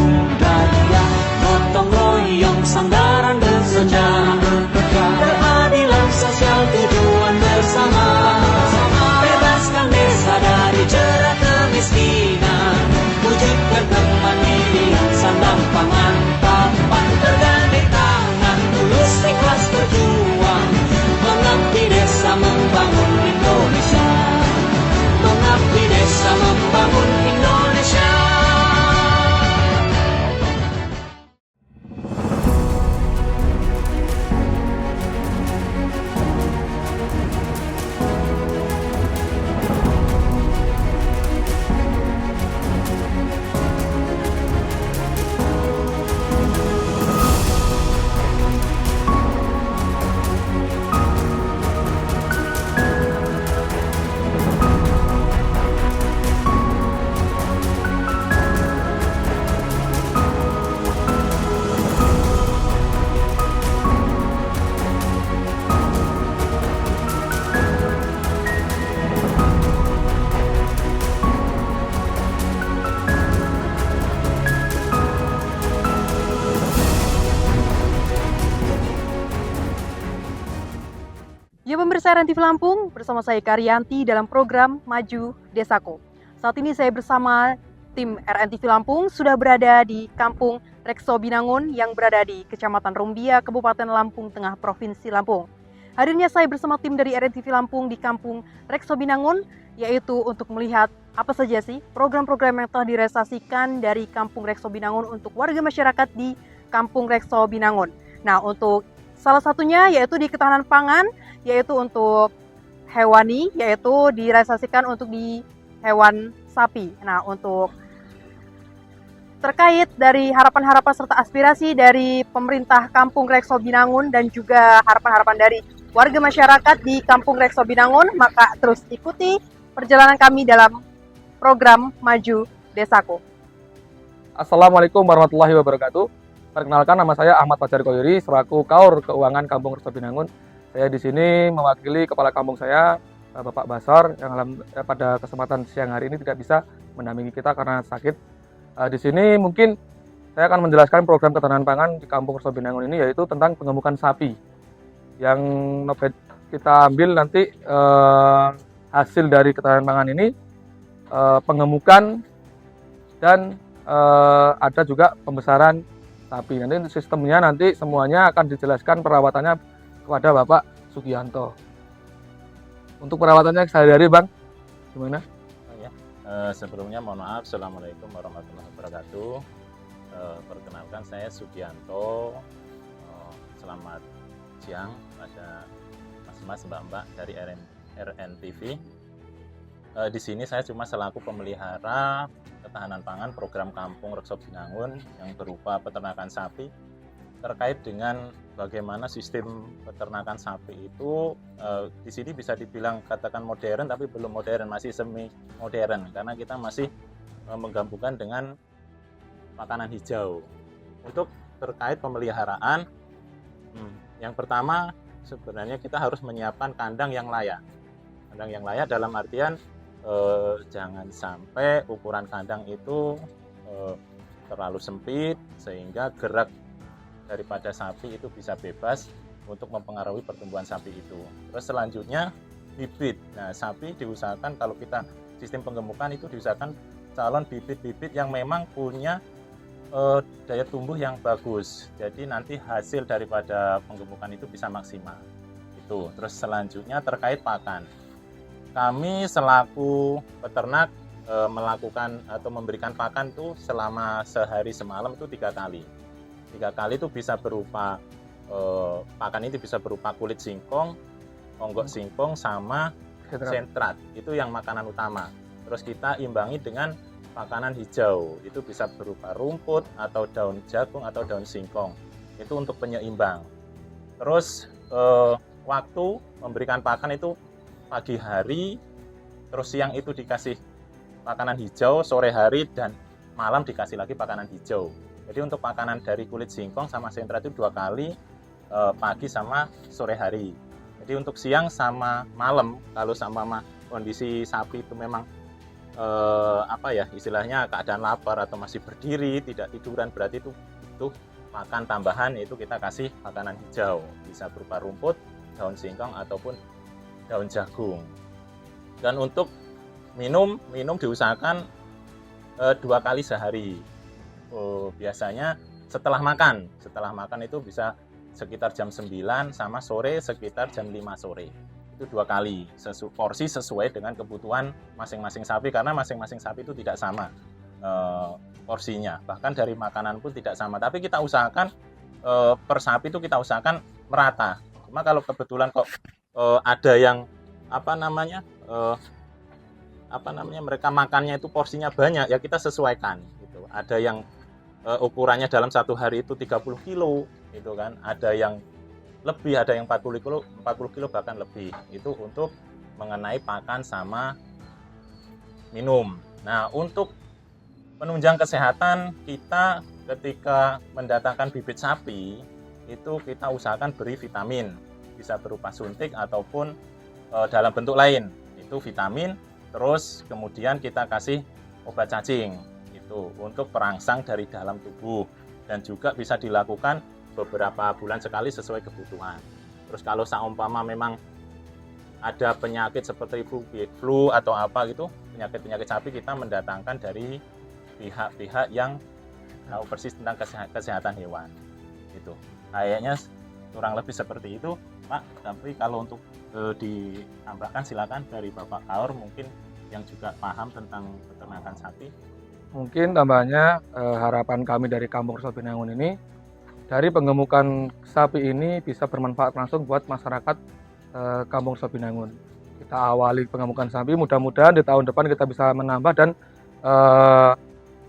budaya, gotong royong sandaran bersama, keadilan sosial tujuan bersama, bebaskan desa dari jerat kemiskinan, wujudkan kemandirian sandang pangan papan, bergandeng tangan tulus ikhlas berjuang, mengabdi desa membangun Indonesia, mengabdi desa membangun Indonesia. Ya pemirsa RNTV Lampung, bersama saya Karyanti dalam program Maju Desaku. Saat ini saya bersama tim RNTV Lampung sudah berada di Kampung Rekso Binangun yang berada di Kecamatan Rumbia, Kabupaten Lampung Tengah, Provinsi Lampung. Hadirnya saya bersama tim dari RNTV Lampung di Kampung Rekso Binangun, yaitu untuk melihat apa saja sih program-program yang telah direalisasikan dari Kampung Rekso Binangun untuk warga masyarakat di Kampung Rekso Binangun. Nah, untuk salah satunya yaitu di ketahanan pangan, yaitu untuk hewani, yaitu direalisasikan untuk di hewan sapi. Nah, untuk terkait dari harapan-harapan serta aspirasi dari pemerintah Kampung Rekso Binangun dan juga harapan-harapan dari warga masyarakat di Kampung Rekso Binangun, maka terus ikuti perjalanan kami dalam program Maju Desaku. Assalamualaikum warahmatullahi wabarakatuh. Perkenalkan, nama saya Ahmad Fajar Koyuri selaku Kaur Keuangan Kampung Rekso Binangun. Saya di sini mewakili kepala kampung saya, Bapak Basor, yang pada kesempatan siang hari ini tidak bisa mendampingi kita karena sakit. Di sini mungkin saya akan menjelaskan program ketahanan pangan di Kampung Rekso Binangun ini, yaitu tentang pengemukan sapi. Yang kita ambil nanti hasil dari ketahanan pangan ini, pengemukan dan ada juga pembesaran sapi. Nanti sistemnya nanti semuanya akan dijelaskan perawatannya kepada Bapak Sugianto. Untuk perawatannya sehari-hari, Bang, gimana? Sebelumnya mohon maaf, Assalamualaikum warahmatullahi wabarakatuh. Perkenalkan, saya Sugianto. Selamat siang pada mas-mas, mbak-mbak dari RNTV. Di sini saya cuma selaku pemelihara ketahanan pangan program Kampung Rekso Binangun yang berupa peternakan sapi. Terkait dengan bagaimana sistem peternakan sapi itu di sini bisa dibilang katakan modern, tapi belum modern, masih semi modern karena kita masih menggabungkan dengan makanan hijau. Untuk terkait pemeliharaan, yang pertama sebenarnya kita harus menyiapkan kandang yang layak. Kandang yang layak dalam artian jangan sampai ukuran kandang itu terlalu sempit sehingga gerak daripada sapi itu bisa bebas untuk mempengaruhi pertumbuhan sapi itu. Terus selanjutnya bibit. Nah, sapi diusahakan kalau kita sistem penggemukan itu diusahakan calon bibit-bibit yang memang punya daya tumbuh yang bagus. Jadi nanti hasil daripada penggemukan itu bisa maksimal. Itu. Terus selanjutnya terkait pakan. Kami selaku peternak melakukan atau memberikan pakan itu selama sehari semalam itu 3 kali. 3 kali itu bisa berupa pakan ini bisa berupa kulit singkong, onggok singkong, sama sentrat. Itu yang makanan utama. Terus kita imbangi dengan makanan hijau. Itu bisa berupa rumput atau daun jagung atau daun singkong. Itu untuk penyeimbang. Terus waktu memberikan pakan itu pagi hari, terus siang itu dikasih makanan hijau, sore hari dan malam dikasih lagi makanan hijau. Jadi untuk makanan dari kulit singkong sama sentrat itu 2 kali, pagi sama sore hari. Jadi untuk siang sama malam, kalau sama kondisi sapi itu memang apa ya istilahnya keadaan lapar atau masih berdiri tidak tiduran, berarti itu makan tambahan, yaitu kita kasih makanan hijau, bisa berupa rumput, daun singkong ataupun daun jagung. Dan untuk minum diusahakan 2 kali sehari. Biasanya setelah makan itu bisa sekitar jam 9 sama sore sekitar jam 5 sore. Itu 2 kali, porsi sesuai dengan kebutuhan masing-masing sapi, karena masing-masing sapi itu tidak sama porsinya, bahkan dari makanan pun tidak sama. Tapi kita usahakan per sapi itu kita usahakan merata. Cuma kalau kebetulan kok ada yang mereka makannya itu porsinya banyak, ya kita sesuaikan gitu. Ada yang ukurannya dalam 1 hari itu 30 kilo gitu kan, ada yang lebih, ada yang 40 kilo bahkan lebih. Itu untuk mengenai pakan sama minum. Nah, untuk penunjang kesehatan, kita ketika mendatangkan bibit sapi itu kita usahakan beri vitamin, bisa berupa suntik ataupun dalam bentuk lain. Itu vitamin, terus kemudian kita kasih obat cacing itu untuk perangsang dari dalam tubuh, dan juga bisa dilakukan beberapa bulan sekali sesuai kebutuhan. Terus kalau seumpama memang ada penyakit seperti flu atau apa gitu, penyakit sapi, kita mendatangkan dari pihak-pihak yang tahu persis tentang kesehatan hewan. Itu kayaknya kurang lebih seperti itu, Pak. Tapi kalau untuk ditambahkan silakan dari Bapak Kaur, mungkin yang juga paham tentang peternakan sapi. Mungkin tambahnya harapan kami dari Kampung Reso Binangun ini, dari pengemukan sapi ini bisa bermanfaat langsung buat masyarakat Kampung Reso Binangun. Kita awali pengemukan sapi, mudah-mudahan di tahun depan kita bisa menambah dan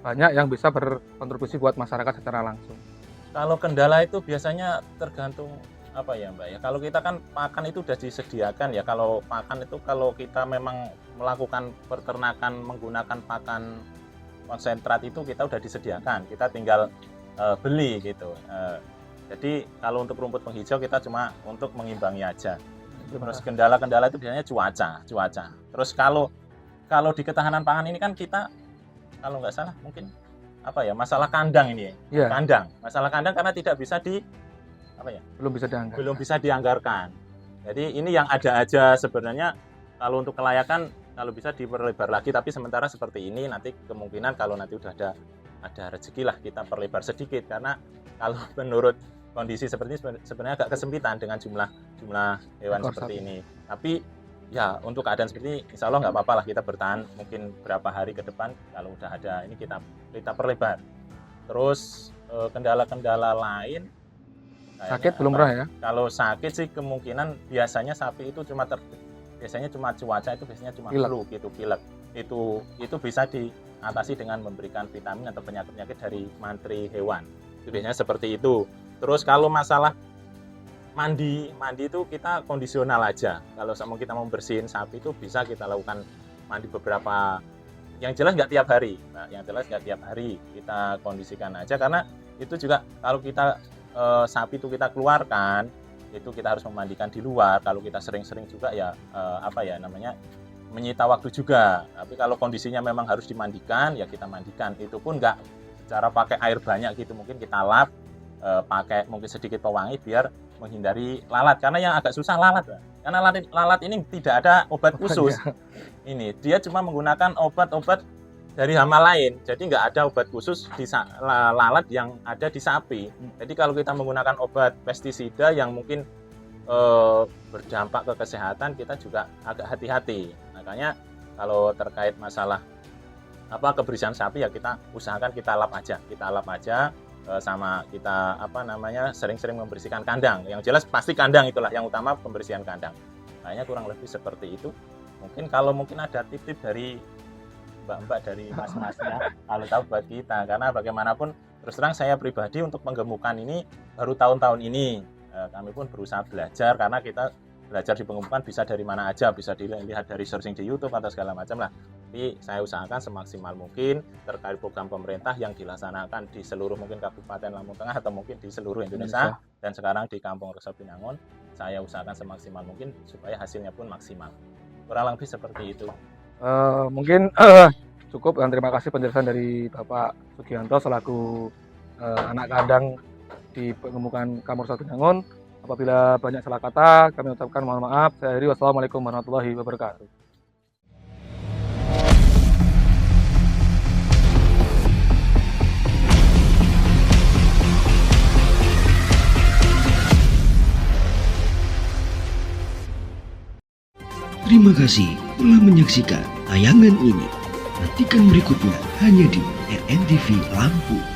banyak yang bisa berkontribusi buat masyarakat secara langsung. Kalau kendala itu biasanya tergantung apa ya Mbak ya. Kalau kita kan pakan itu sudah disediakan ya. Kalau pakan itu kalau kita memang melakukan peternakan menggunakan pakan konsentrat itu kita sudah disediakan. Kita tinggal beli gitu. Jadi kalau untuk rumput penghijau kita cuma untuk mengimbangi aja. Terus kendala-kendala itu biasanya cuaca. Terus kalau di ketahanan pangan ini kan kita, kalau nggak salah mungkin apa ya, masalah kandang ini ya. Kandang, masalah kandang karena tidak bisa belum bisa dianggarkan. Jadi ini yang ada aja sebenarnya. Kalau untuk kelayakan kalau bisa diperlebar lagi, tapi sementara seperti ini, nanti kemungkinan kalau nanti udah ada rezeki lah kita perlebar sedikit, karena kalau menurut kondisi seperti ini sebenarnya agak kesempitan dengan jumlah hewan seperti ini. Tapi ya untuk keadaan seperti ini insya Allah nggak apa-apa lah, kita bertahan mungkin berapa hari ke depan. Kalau udah ada ini kita perlebar. Terus kendala-kendala lain sakit belum pernah ya? Kalau sakit sih kemungkinan biasanya sapi itu biasanya cuma cuaca, itu biasanya cuma flu gitu, pilek. Itu bisa diatasi dengan memberikan vitamin atau penyakit-penyakit dari mantri hewan. Itu biasanya seperti itu. Terus kalau masalah mandi itu kita kondisional aja. Kalau mau kita membersihin sapi itu bisa kita lakukan mandi beberapa, yang jelas nggak tiap hari. Nah, yang jelas nggak tiap hari, kita kondisikan aja, karena itu juga kalau kita sapi itu kita keluarkan, itu kita harus memandikan di luar. Kalau kita sering-sering juga ya menyita waktu juga. Tapi kalau kondisinya memang harus dimandikan, ya kita mandikan. Itu pun nggak cara pakai air banyak gitu, mungkin kita lap pakai mungkin sedikit pewangi biar menghindari lalat, karena yang agak susah lalat, karena lalat ini tidak ada obat khusus. Ini dia cuma menggunakan obat-obat dari hama lain, jadi nggak ada obat khusus di lalat yang ada di sapi. Jadi kalau kita menggunakan obat pestisida yang mungkin berdampak ke kesehatan, kita juga agak hati-hati. Makanya kalau terkait masalah kebersihan sapi, ya kita usahakan kita lap aja, sama kita sering-sering membersihkan kandang. Yang jelas pasti kandang itulah yang utama, pembersihan kandang. Kayaknya kurang lebih seperti itu. Mungkin ada tip-tip dari mbak-mbak, dari mas-masnya, kalau tahu buat kita, karena bagaimanapun terus terang saya pribadi untuk menggemukkan ini baru tahun-tahun ini. Kami pun berusaha belajar, karena kita belajar di pengemukan bisa dari mana aja, bisa dilihat dari searching di YouTube atau segala macam lah. Tapi saya usahakan semaksimal mungkin terkait program pemerintah yang dilaksanakan di seluruh mungkin Kabupaten Lampung Tengah atau mungkin di seluruh Indonesia. Dan sekarang di Kampung Reso Binangun, saya usahakan semaksimal mungkin supaya hasilnya pun maksimal. Kurang lebih seperti itu. Mungkin cukup, dan terima kasih penjelasan dari Bapak Sugianto selaku anak kandang di pengemukan Kampung Resor Binangun. Apabila banyak salah kata, kami ucapkan mohon maaf. Saya akhiri, wassalamualaikum warahmatullahi wabarakatuh. Terima kasih telah menyaksikan tayangan ini. Nantikan berikutnya hanya di RNTV Lampung.